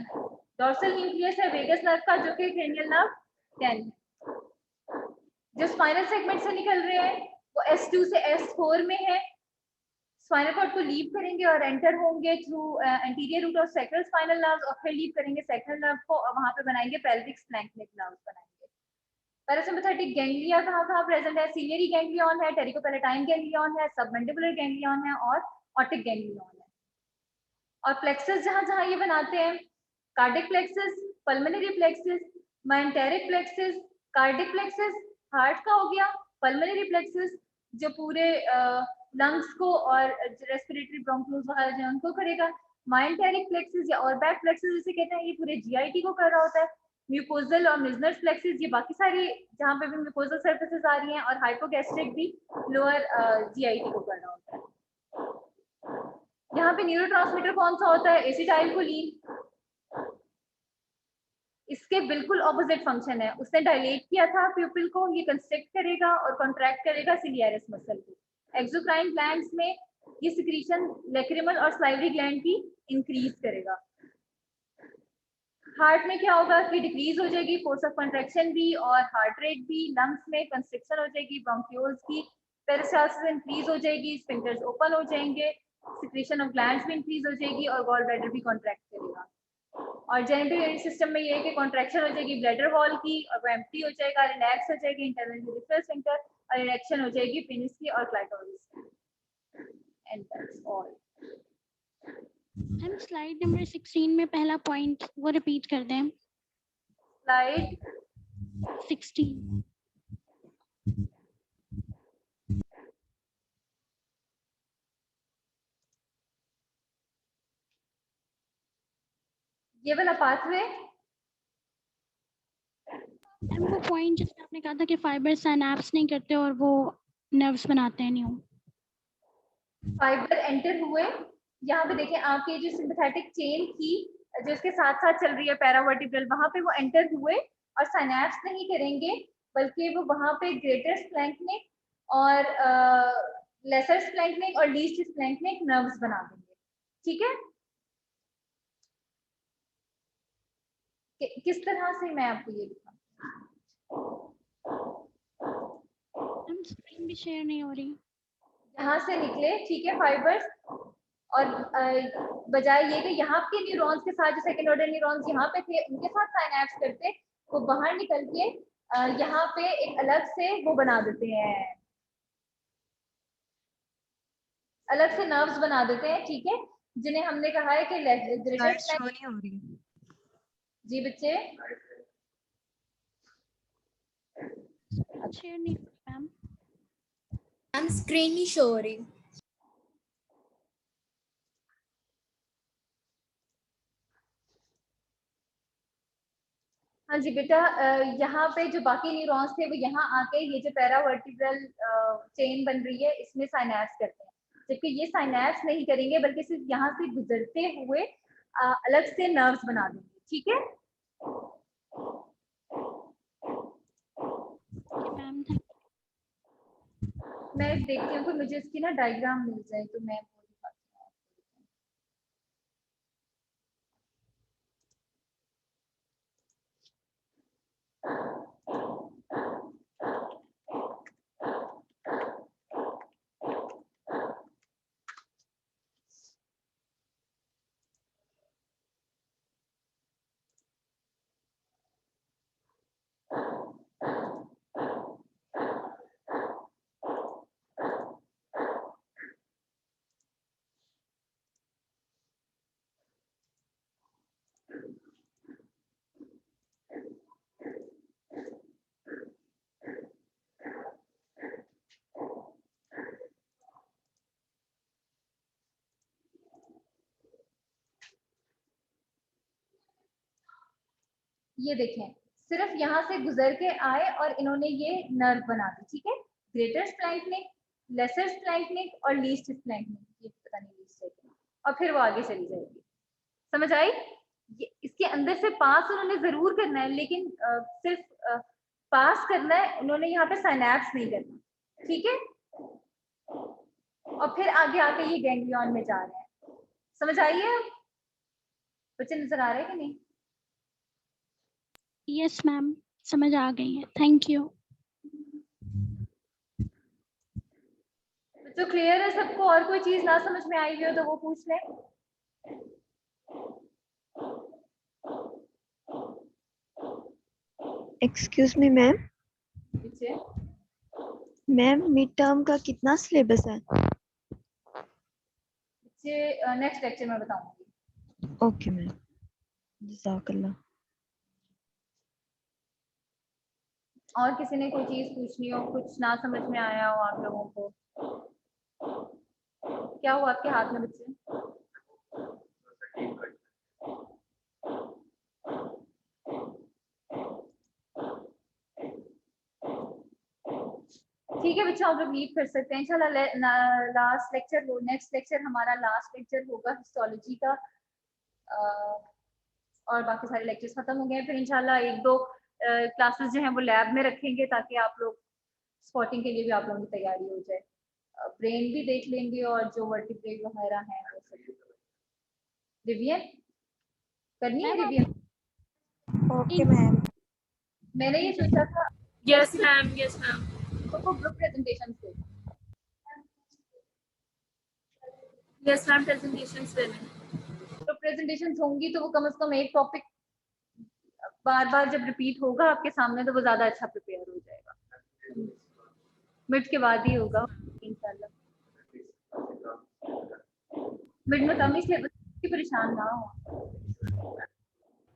डॉर्सल न्यूक्लियस है वेगस नर्व का, जो कि क्रेनियल नर्व 10 है। जो स्पाइनल सेगमेंट से निकल रहे हैं वो S2 से S4 में है, स्पाइनल कॉर्ड को लीव करेंगे और एंटर होंगे through anterior root of sacral spinal nerves, और फिर लीव करेंगे सैक्रल नर्व को, और वहां पे बनाएंगे पेल्विक स्प्लैंक्निक नर्व्स बनाएंगे। पैरासिम्पैथेटिक गैंग्लिया कहाँ प्रेजेंट है, सीलियरी गैंग्लियन है, टेरिकोपैलेटाइन गैंग्लियन है, सबमैंडिबुलर गैंग्लियन है, और ऑप्टिक गैंग्लियन है। और प्लेक्सस जहाँ ये बनाते हैं, cardiac plexus, pulmonary plexus, mesenteric plexus. Cardiac plexus heart का हो गया, पल्मोनरी प्लेक्सस जो पूरे लंग्स को और रेस्पिरेटरी ब्रोंक्यूल्स वगैरह जो उनको करेगा। मेंटेरिक प्लेक्सस या ऑरबैक प्लेक्सस जिसे कहते हैं, ये पूरे जीआईटी को कर रहा होता है। म्यूकोजल और मिजनर प्लेक्सस, ये बाकी सारी जहाँ पे भी म्यूकोजल सर्फेसेस आ रही हैं, और हाइपोगैस्ट्रिक भी लोअर जीआईटी को कर रहा होता है। यहाँ पे न्यूरोट्रांसमीटर कौन सा होता है, एसिटाइलकोलिन। इसके बिल्कुल ऑपोजिट फंक्शन है, उसने डायलेट किया था प्यूपिल को, ये कंस्ट्रिक्ट करेगा और कॉन्ट्रैक्ट करेगा सिलियरिस मसल को। एक्सोक्राइन ग्लैंड्स में ये सिक्रीशन लैक्रिमल और सलाइवरी ग्लैंड की इंक्रीज करेगा। हार्ट में क्या होगा कि डिक्रीज हो जाएगी फोर्स ऑफ कंट्रैक्शन भी और हार्ट रेट भी, लंग्स में कंस्ट्रिक्शन हो जाएगी ब्रोंक्यूल्स की, पेरिस्टालसिस इंक्रीज हो जाएगी, स्फिंक्टर्स ओपन हो जाएंगे, सिक्रीशन ऑफ ग्लैंड्स भी इंक्रीज हो जाएगी, और गॉल ब्लैडर भी कॉन्ट्रैक्ट करेगा। और जेनिटल यूरिनरी सिस्टम में ये है कि कॉन्ट्रैक्शन हो जाएगी ब्लैडर वॉल की, और वो एम्प्टी हो जाएगा, रिलैक्स हो जाएगी इंटरनल यूरिथ्रल स्फिंक्टर, और इरेक्शन हो जाएगी पेनिस की और क्लाइटोरिस की। And that's all. हम स्लाइड नंबर 16 में पहला पॉइंट वो रिपीट कर दें। स्लाइड 16। ये वाला पाथवे, वो पॉइंट जिसमें आपने कहा था कि फाइबर सिनैप्स नहीं करते और वो नर्व्स बनाते हैं न्यू। फाइबर एंटर हुए, यहाँ पे देखें आपके जो सिंपैथेटिक चेन थी जो इसके साथ साथ चल रही है पैरावर्टिब्रल, वहां पे वो एंटर हुए और सिनैप्स नहीं करेंगे, बल्कि वो वहां पे ग्रेटर स्प्लैंक्निक और लेसर स्प्लैंक्निक और लीस्ट स्प्लैंक्निक नर्व्स बना देंगे। ठीक है, किस तरह से मैं आपको ये दिखाऊं, हम स्क्रीन भी शेयर नहीं हो रही। यहाँ से निकले, ठीक है, फाइबर्स, और बजाय ये कि यहाँ के न्यूरॉन्स के साथ जो सेकंड ऑर्डर न्यूरॉन्स यहाँ पे थे उनके साथ साइनैप्स करते, वो बाहर निकल के यहाँ पे एक अलग से वो बना देते हैं, अलग से नर्व्स बना देते हैं। ठीक है, जिन्हें हमने कहा है कि शो नहीं हो रही। जी बच्चे शेयर नहीं मैम। मैम स्क्रीन नहीं शो हो रही। हाँ जी बेटा, यहाँ पे जो बाकी न्यूरॉन्स थे वो यहाँ आके ये जो पैरावर्टिब्रल चेन बन रही है इसमें साइनैप्स करते हैं, जबकि ये साइनैप्स नहीं करेंगे बल्कि सिर्फ यहाँ से गुजरते हुए अलग से नर्व्स बना देंगे। ठीक है, मैम मैं देखती हूँ कि मुझे इसकी ना डायग्राम मिल जाए तो मैं वो दिखाती हूँ आपको। ये देखें, सिर्फ यहाँ से गुजर के आए और इन्होंने ये नर्व बना दी, ठीक है। ग्रेटर स्प्लैंक्निक, लेसर स्प्लैंक्निक और लीस्ट स्प्लैंक्निक, ये पता नहीं लीस्ट है क्या, और फिर वो आगे चली जाएगी। समझ आई? इसके अंदर से पास उन्होंने जरूर करना है, लेकिन सिर्फ पास करना है, उन्होंने यहाँ पे साइनैप्स नहीं करना, ठीक है। और फिर आगे आके ये गैंग्लियन में जा रहे हैं। समझ आई है? बच्चे नजर आ रहे हैं कि नहीं? यस मैम, समझ आ गई है, थैंक यू। तो क्लियर है सबको? और कोई चीज ना समझ में आई हुई हो तो वो पूछ लें। एक्सक्यूज मी मैम, बच्चे मैम मिड टर्म का कितना सिलेबस है? बच्चे नेक्स्ट लेक्चर में बताऊंगी। ओके मैम, जज़ाकल्लाह। और किसी ने कोई चीज पूछनी हो, कुछ ना समझ में आया हो आप लोगों को? क्या हुआ आपके हाथ में बच्चे? ठीक है बच्चों, आप लोग लीव कर सकते हैं इंशाल्लाह। लास्ट लेक्चर हो, नेक्स्ट लेक्चर हमारा लास्ट लेक्चर होगा हिस्टोलॉजी का, और बाकी सारे लेक्चर्स खत्म हो गए। फिर इंशाल्लाह एक दो क्लासेस जो हैं वो लैब में रखेंगे, ताकि आप लोग स्पॉटिंग के लिए भी आप लोगों की तैयारी हो जाए। ब्रेन भी देख लेंगे और जो वर्टिब्रेट वगैरह हैं वो सब। रिवीजन करनी है, रिवीजन। Okay ma'am. मैंने ये सोचा था Yes, ma'am. Yes, ma'am. तो ग्रुप प्रेजेंटेशन से Yes, ma'am. Presentations will. तो प्रेजेंटेशन होंगी तो वो कम से कम एक टॉपिक बार बार जब रिपीट होगा आपके सामने तो वो ज्यादा अच्छा प्रिपेयर हो जाएगा। मिड के बाद ही होगा इंशाल्लाह। मिड में कम ही से परेशान ना हो।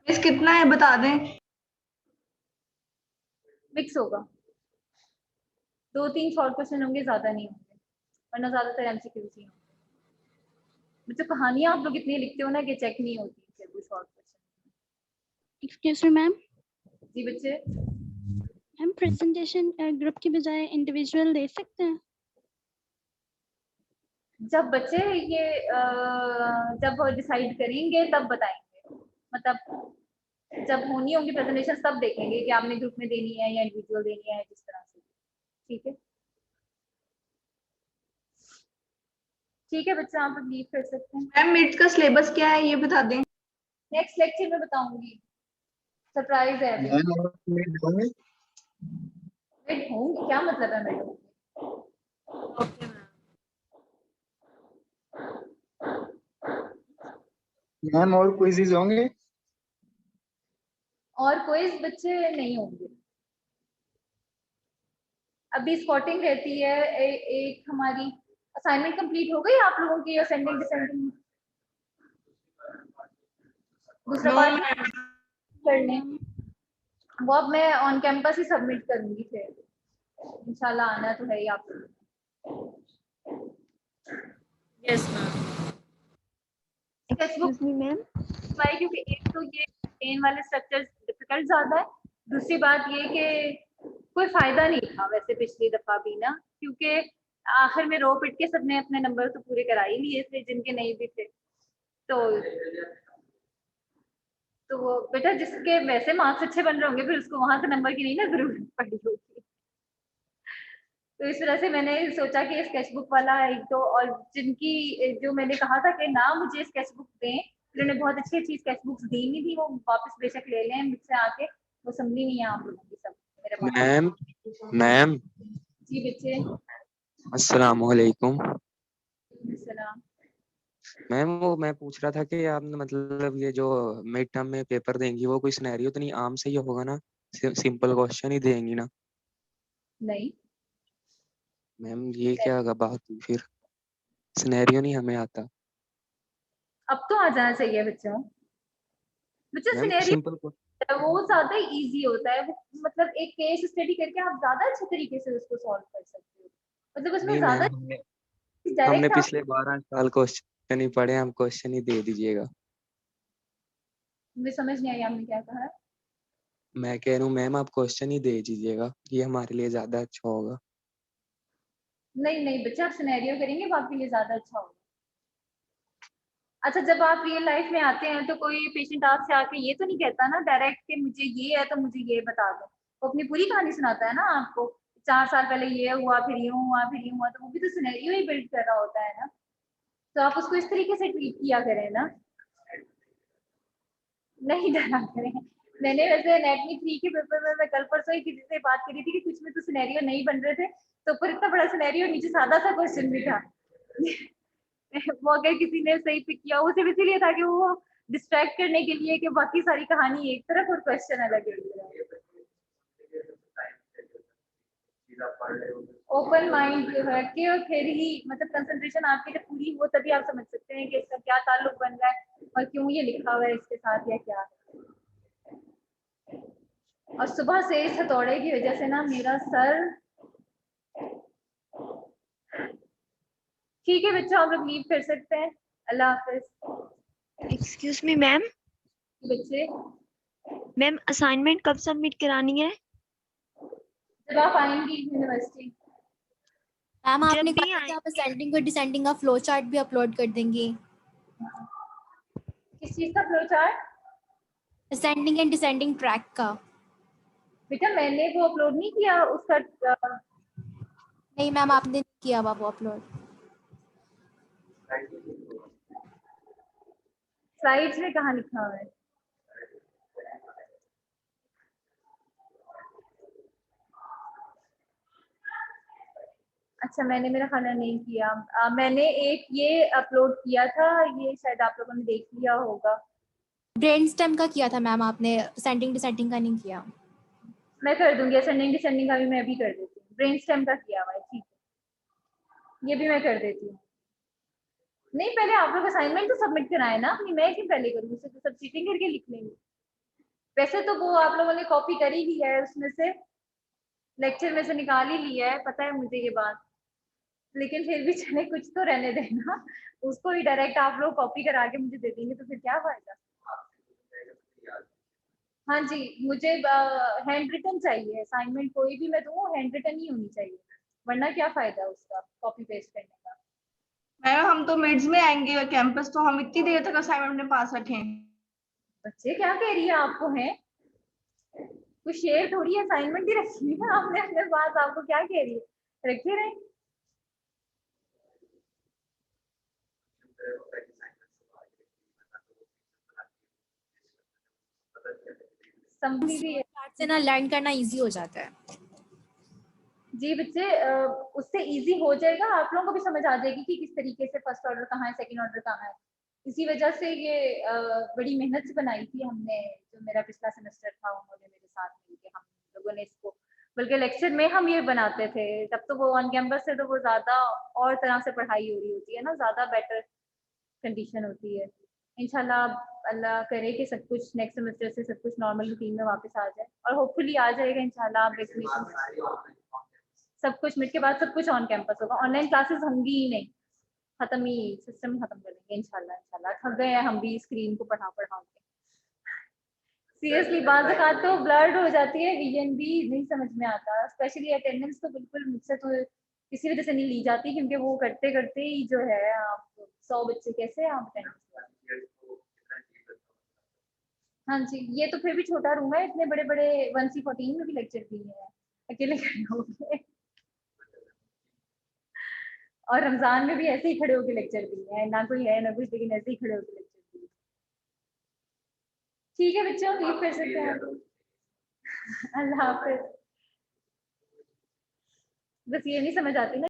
मिस कितना है बता दें? मिक्स होगा, 2-3 शॉर्ट क्वेश्चन होंगे, ज्यादा नहीं होंगे, वरना ज्यादातर एमसीक्यूज ही होंगे। मुझे कहानियां आप लोग इतनी लिखते हो ना कि चेक नहीं होती फिर वो short question. Excuse me ma'am, जी बच्चे। हम प्रेजेंटेशन ग्रुप की बजाय इंडिविजुअल दे सकते हैं? जब बच्चे ये जब डिसाइड करेंगे तब बताएंगे, मतलब जब होनी होंगी प्रेजेंटेशन तब देखेंगे कि आपने ग्रुप में देनी है या इंडिविजुअल देनी है, जिस तरह से। ठीक है, ठीक है बच्चा, आप लीव कर सकते हैं। मैम मिड का सिलेबस क्या है ये बता दें? नेक्स्ट लेक्चर में बताऊंगी, सरप्राइज है अभी। मिड होंगे, क्या मतलब है मिड होंगे? Okay, ma'am. मैम और क्विज़ेस होंगे? और कोई बच्चे नहीं होंगे, अभी स्पॉटिंग रहती है। एक हमारी असाइनमेंट कंप्लीट हो गई आप लोगों की, असेंडिंग डिसेंडिंग दूसरा नो पार्ट मैम। कर लें, वो अब मैं ऑन कैंपस ही सबमिट करूंगी। फिर इंशाल्लाह आना तो है ही आप लोगों Yes, ma'am. को। एक्सक्यूज मी मैम, क्योंकि एक तो ये पेन वाले स्ट्रक्चर डिफिकल्ट ज्यादा है, दूसरी बात ये कि कोई फायदा नहीं था वैसे पिछली दफा भी ना, क्योंकि आखिर में रो पिट के सबने अपने नंबर तो पूरे करा ही लिए थे जिनके नहीं भी थे। तो वो बेटा जिसके वैसे मार्क्स अच्छे बन रहे होंगे फिर उसको वहां से नंबर की नहीं ना जरूरत पड़ी होगी। तो इस वजह से मैंने सोचा कि स्केचबुक वाला एक तो, और जिनकी जो मैंने कहा था कि ना मुझे स्केचबुक दें, उन्होंने बहुत अच्छी अच्छी स्केचबुक्स दी नहीं थी, वो वापस बेशक ले लें मुझसे आके, वो संभली नहीं है आप लोगों की सब मेरे पास। मैम मैम जी बच्चे। अस्सलाम वालेकुम। सलाम। मैम वो मैं पूछ रहा था कि आपने मतलब ये जो मिड टर्म में पेपर देंगी वो कोई सिनेरियो तो नहीं आम से ही होगा ना, सिंपल क्वेश्चन ही देंगी ना? नहीं मैम ये क्या बात हुई फिर, सिनेरियो नहीं हमें आता। अब तो आ जाना चाहिए बच्चों। बच्चों मैम सिनेरियो सिंपल वो ज्यादा इजी होता है, वो मतलब एक केस स्टडी करके आप ज्यादा अच्छे तरीके से उसको सॉल्व कर सकते हो, मतलब उसमें नहीं ज्यादा मैम, हमने हमने डायरेक्ट आप। पिछले 12 साल क्वेश्चन ही पढ़े, हम क्वेश्चन ही दे दीजिएगा। मुझे समझ नहीं आई आपने क्या कहा है। मैं कह रहा हूँ मैम आप क्वेश्चन ही दे दीजिएगा, ये हमारे लिए ज्यादा अच्छा होगा। नहीं नहीं बच्चे, आप सिनेरियो करेंगे वो आपके लिए ज्यादा अच्छा होगा। अच्छा, जब आप रियल लाइफ में आते हैं तो कोई पेशेंट आपसे आके ये तो नहीं कहता ना डायरेक्ट कि मुझे ये है तो मुझे ये बता दो, वो अपनी पूरी कहानी सुनाता है ना आपको, 4 साल पहले ये हुआ, फिर यूं हुआ, फिर यूं हुआ, तो वो भी तो सिनेरियो ही बिल्ड कर रहा होता है ना, तो आप उसको इस तरीके से ट्रीट किया करें ना, नहीं डरा करें। मैंने वैसे एनाटॉमी 3 के पेपर में मैं कल परसों ही किसी से बात करी थी कि कुछ में तो सिनेरियो नहीं बन रहे थे, तो ऊपर इतना बड़ा सिनेरियो, नीचे सादा सा क्वेश्चन भी था। वो अगर किसी ने सही पिक किया, वो सिर्फ इसीलिए था कि वो डिस्ट्रैक्ट करने के लिए कि बाकी सारी कहानी एक तरफ और क्वेश्चन अलग एक तरफ। ओपन माइंड रख के और फिर ही मतलब कंसंट्रेशन आपकी जब पूरी हो तभी आप समझ सकते हैं कि इसका क्या ताल्लुक बन रहा है और क्यों ये लिखा हुआ है इसके साथ या क्या है। और सुबह से इस हथौड़े की वजह से ना मेरा सर। ठीक है बच्चों, आप लोग लीव कर सकते हैं। अल्लाह हाफिज। एक्सक्यूज मी मैम, बच्चे मैम असाइनमेंट कब सबमिट करानी है? जब आप आएंगी यूनिवर्सिटी। मैम जब आपने भी कहा आए। था आप असेंडिंग और डिसेंडिंग का फ्लो चार्ट भी अपलोड कर देंगी। किस चीज का flow chart? Ascending and descending tract का। बेटा मैंने वो अपलोड नहीं किया उसका। नहीं मैम आपने नहीं किया वो अपलोड। स्लाइड्स में कहाँ लिखा हुआ है? अच्छा, मैंने मेरा ख्याल है नहीं किया। मैंने एक ये अपलोड किया था, ये शायद आप लोगों ने देख लिया होगा। ब्रेन स्टेम का किया था मैम आपने, असेंडिंग डिसेंडिंग का नहीं किया। मैं कर दूंगी, असेंडिंग डिसेंडिंग का भी मैं अभी कर देती हूँ। ब्रेन स्टेम का किया हुआ है, ठीक है, ये भी मैं कर देती हूँ। नहीं, पहले आप लोग असाइनमेंट तो सबमिट कराए ना अपनी, मैं क्यों पहले करूँ? उसे तो सब चीटिंग करके लिख लेंगे। वैसे तो वो आप लोगों ने कॉपी करी ही है, उसमें से लेक्चर में से निकाल ही लिया है, पता है मुझे ये बात, लेकिन फिर भी चले कुछ तो रहने देना। उसको ही डायरेक्ट आप लोग कॉपी करा के मुझे दे देंगे तो फिर क्या फायदा। हाँ जी, मुझे हैंड रिटन चाहिए असाइनमेंट, कोई भी मैं दूँ हैंड रिटन ही होनी चाहिए, वरना क्या फायदा उसका कॉपी पेस्ट करने का। मैम हम तो मिड्स में आएंगे कैंपस, तो हम इतनी देर तक असाइनमेंट में पास रखें? बच्चे क्या कह रही है आपको है, कुछ शेयर थोड़ी असाइनमेंट ही रखी है आपने अपने पास, आपको क्या कह रही है, रखे रहे। संभली भी है। चार्ट से ना लर्न करना इजी हो जाता है। जी बच्चे, उससे इजी हो जाएगा, आप लोगों को भी समझ आ जाएगी कि किस तरीके से फर्स्ट ऑर्डर कहाँ है, सेकंड ऑर्डर कहाँ है। इसी वजह से ये बड़ी मेहनत से बनाई थी हमने, जो मेरा पिछला सेमेस्टर था उन्होंने मेरे साथ मिलके, हम लोगों ने इसको, बल्कि लेक्चर में हम ये बनाते थे, तब तो वो ऑन कैंपस से तो वो ज्यादा और तरह से पढ़ाई हो रही होती है ना, ज्यादा बेटर कंडीशन होती है। इंशाल्लाह अल्लाह करे कि सब कुछ नेक्स्ट सेमेस्टर से सब कुछ नॉर्मल रूटीन में वापस आ जाए, और होपफुली आ जाएगा इंशाल्लाह। आप वैक्सीनेशन सब कुछ मिट के बाद सब कुछ ऑन कैंपस होगा, ऑनलाइन क्लासेस होंगी ही नहीं, खत्म ही, सिस्टम खत्म कर देंगे इंशाल्लाह। इंशाल्लाह थक गए हैं हम भी स्क्रीन को पढ़ा पढ़ा के, सीरियसली बात तो ब्लर्ड हो जाती है, विजन भी नहीं समझ में आता, स्पेशली अटेंडेंस तो बिल्कुल मुझसे तो किसी वजह से नहीं ली जाती, क्योंकि वो करते करते ही जो है आप 100 बच्चे कैसे आप अटेंडेंस। हाँ जी, ये तो फिर भी छोटा रूम है, इतने बड़े बड़े 1C14 में भी लेक्चर दिए हैं, अकेले करना होंगे। और रमजान में भी ऐसे ही खड़े होकर लेक्चर दिए हैं, ना कोई है ना कुछ, लेकिन ऐसे ही खड़े होकर लेक्चर दिए। ठीक है बच्चों, लीव कर सकते हैं आप। अल्लाह हाफिज। बस ये नहीं समझ आती ना